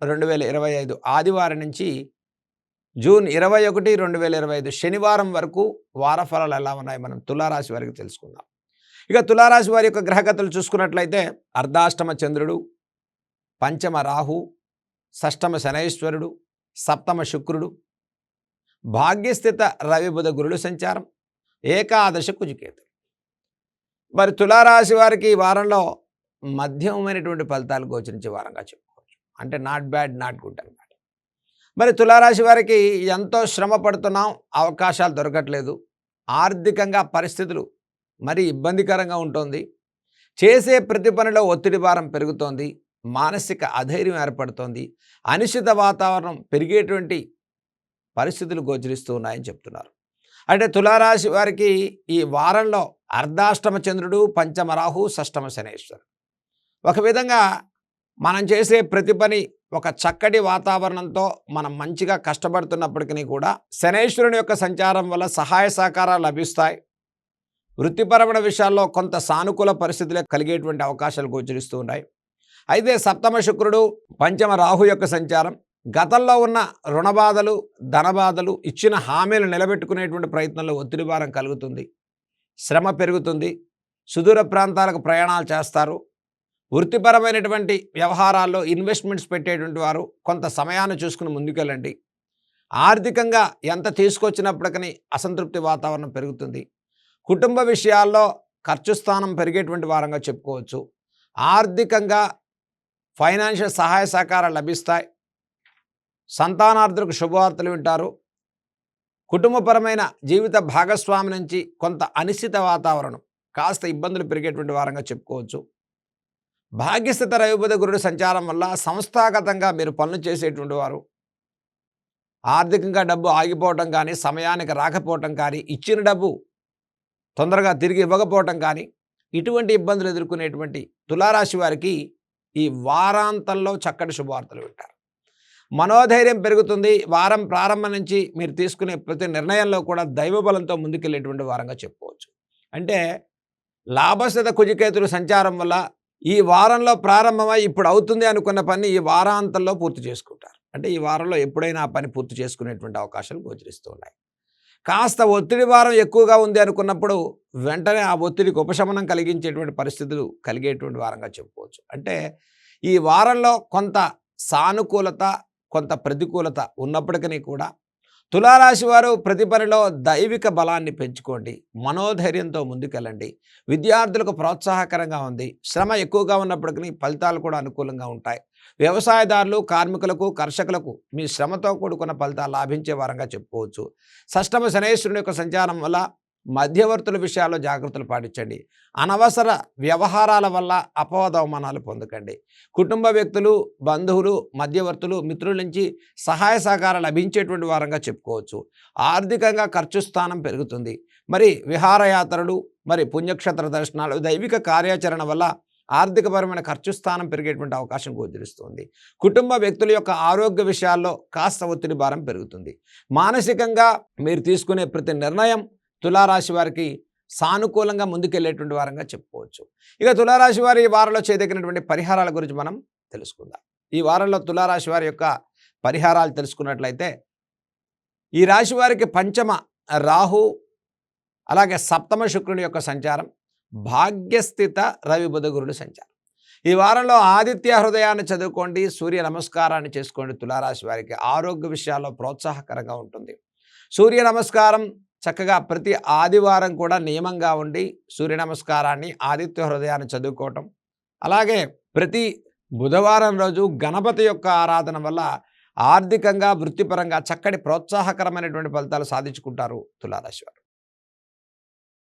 2025 ఆదివారం నుంచి జూన్ 21, 2025 శనివారం వరకు వార ఫలాలు ఎలా ఉన్నాయి మనం తులారాశి వారికి తెలుసుకుందాం. ఇక తులారాశి వారి యొక్క గ్రహగతులు చూసుకున్నట్లయితే అర్ధాష్టమ చంద్రుడు, పంచమ రాహు, షష్టమ శనైశ్వరుడు, సప్తమ శుక్రుడు, భాగ్యస్థిత రవి బుధ గురుడు సంచారం, ఏకాదశ కుజకేతు. మరి తులారాశి వారికి ఈ వారంలో మధ్యమైనటువంటి ఫలితాలు గోచరించే వారంగా చెప్పుకోవచ్చు. అంటే నాట్ బ్యాడ్ నాట్ గుడ్ అనమాట. మరి తులారాశి వారికి ఎంతో శ్రమ పడుతున్నాం, అవకాశాలు దొరకట్లేదు, ఆర్థికంగా పరిస్థితులు మరి ఇబ్బందికరంగా ఉంటుంది, చేసే ప్రతి పనిలో ఒత్తిడి భారం పెరుగుతోంది, మానసిక అధైర్యం ఏర్పడుతోంది, అనిశ్చిత వాతావరణం పెరిగేటువంటి పరిస్థితులు గోచరిస్తూ ఉన్నాయని చెప్తున్నారు. అంటే తులారాశి వారికి ఈ వారంలో అర్ధాష్టమ చంద్రుడు, పంచమ రాహు, షష్టమ శనైశ్వరుడు. ఒక విధంగా మనం చేసే ప్రతి పని ఒక చక్కటి వాతావరణంతో మనం మంచిగా కష్టపడుతున్నప్పటికీ కూడా శనైశ్వరుని యొక్క సంచారం వల్ల సహాయ సహకారాలు లభిస్తాయి. వృత్తిపరమైన విషయాల్లో కొంత సానుకూల పరిస్థితులే కలిగేటువంటి అవకాశాలు గోచరిస్తూ ఉన్నాయి. అయితే సప్తమ శుక్రుడు, పంచమ రాహు యొక్క సంచారం గతంలో ఉన్న రుణబాధలు, ధనబాధలు, ఇచ్చిన హామీలు నిలబెట్టుకునేటువంటి ప్రయత్నంలో ఒత్తిడి భారం కలుగుతుంది, శ్రమ పెరుగుతుంది, సుదూర ప్రాంతాలకు ప్రయాణాలు చేస్తారు. వృత్తిపరమైనటువంటి వ్యవహారాల్లో ఇన్వెస్ట్మెంట్స్ పెట్టేటువంటి వారు కొంత సమయాన్ని చూసుకుని ముందుకెళ్ళండి. ఆర్థికంగా ఎంత తీసుకొచ్చినప్పటికీ అసంతృప్తి వాతావరణం పెరుగుతుంది. కుటుంబ విషయాల్లో ఖర్చు స్థానం పెరిగేటువంటి వారంగా చెప్పుకోవచ్చు. ఆర్థికంగా ఫైనాన్షియల్ సహాయ సహకారాలు లభిస్తాయి. సంతానార్థులకు శుభవార్తలు వింటారు. కుటుంబపరమైన జీవిత భాగస్వామి నుంచి కొంత అనిశ్చిత వాతావరణం, కాస్త ఇబ్బందులు పెరిగేటువంటి వారంగా చెప్పుకోవచ్చు. భాగ్యస్థిత రవిబుధ గురుడు సంచారం వల్ల సంస్థాగతంగా మీరు పనులు చేసేటువంటి వారు ఆర్థికంగా డబ్బు ఆగిపోవటం కానీ, సమయానికి రాకపోవటం కానీ, ఇచ్చిన డబ్బు తొందరగా తిరిగి ఇవ్వకపోవటం కానీ, ఇటువంటి ఇబ్బందులు ఎదుర్కొనేటువంటి తులారాశి వారికి ఈ వారాంతంలో చక్కటి శుభవార్తలు వింటారు. మనోధైర్యం పెరుగుతుంది. వారం ప్రారంభం నుంచి మీరు తీసుకునే ప్రతి నిర్ణయంలో కూడా దైవబలంతో ముందుకెళ్ళేటువంటి వారంగా చెప్పుకోవచ్చు. అంటే లాభస్థిత కుజకేతుల సంచారం వల్ల ఈ వారంలో ప్రారంభమై ఇప్పుడు అవుతుంది అనుకున్న పని ఈ వారాంతంలో పూర్తి చేసుకుంటారు. అంటే ఈ వారంలో ఎప్పుడైనా ఆ పని పూర్తి చేసుకునేటువంటి అవకాశాలు గోచరిస్తూ ఉన్నాయి. కాస్త ఒత్తిడి భారం ఎక్కువగా ఉంది అనుకున్నప్పుడు వెంటనే ఆ ఒత్తిడికి ఉపశమనం కలిగించేటువంటి పరిస్థితులు కలిగేటువంటి వారంగా చెప్పుకోవచ్చు. అంటే ఈ వారంలో కొంత సానుకూలత, కొంత ప్రతికూలత ఉన్నప్పటికీ కూడా తులారాశి వారు ప్రతి పనిలో దైవిక బలాన్ని పెంచుకోండి, మనోధైర్యంతో ముందుకెళ్ళండి. విద్యార్థులకు ప్రోత్సాహకరంగా ఉంది. శ్రమ ఎక్కువగా ఉన్నప్పటికీ ఫలితాలు కూడా అనుకూలంగా ఉంటాయి. వ్యవసాయదారులు, కార్మికులకు, కర్షకులకు మీ శ్రమతో కూడుకున్న ఫలితాలు లాభించే వారంగా చెప్పుకోవచ్చు. షష్టమ శనైశ్వరుని యొక్క సంచారం వల్ల మధ్యవర్తుల విషయాల్లో జాగ్రత్తలు పాటించండి. అనవసర వ్యవహారాల వల్ల అపవాదవమానాలు పొందకండి. కుటుంబ వ్యక్తులు, బంధువులు, మధ్యవర్తులు, మిత్రుల నుంచి సహాయ సహకారాలు లభించేటువంటి వారంగా చెప్పుకోవచ్చు. ఆర్థికంగా ఖర్చు స్థానం పెరుగుతుంది. మరి విహారయాత్రలు, మరి పుణ్యక్షేత్ర దర్శనాలు, దైవిక కార్యాచరణ వల్ల ఆర్థికపరమైన ఖర్చు స్థానం పెరిగేటువంటి అవకాశం గోచరిస్తుంది. కుటుంబ వ్యక్తుల యొక్క ఆరోగ్య విషయాల్లో కాస్త ఒత్తిడి భారం పెరుగుతుంది. మానసికంగా మీరు తీసుకునే ప్రతి నిర్ణయం తులారాశి వారికి సానుకూలంగా ముందుకెళ్ళేటువంటి వారంగా చెప్పుకోవచ్చు. ఇక తులారాశి వారి ఈ వారంలో చేయదగినటువంటి పరిహారాల గురించి మనం తెలుసుకుందాం. ఈ వారంలో తులారాశి వారి యొక్క పరిహారాలు తెలుసుకున్నట్లయితే ఈ రాశి వారికి పంచమ రాహు, అలాగే సప్తమ శుక్రుని యొక్క సంచారం, భాగ్యస్థిత రవి బుధ గురుడు సంచారం. ఈ వారంలో ఆదిత్య హృదయాన్ని చదువుకోండి, సూర్య నమస్కారాన్ని చేసుకోండి. తులారాశి వారికి ఆరోగ్య విషయాల్లో ప్రోత్సాహకరంగా ఉంటుంది. సూర్య నమస్కారం చక్కగా ప్రతి ఆదివారం కూడా నియమంగా ఉండి సూర్య నమస్కారాన్ని, ఆదిత్య హృదయాన్ని చదువుకోవటం, అలాగే ప్రతి బుధవారం రోజు గణపతి యొక్క ఆరాధన వల్ల ఆర్థికంగా, వృత్తిపరంగా చక్కటి ప్రోత్సాహకరమైనటువంటి ఫలితాలు సాధించుకుంటారు తులారాశి వారు.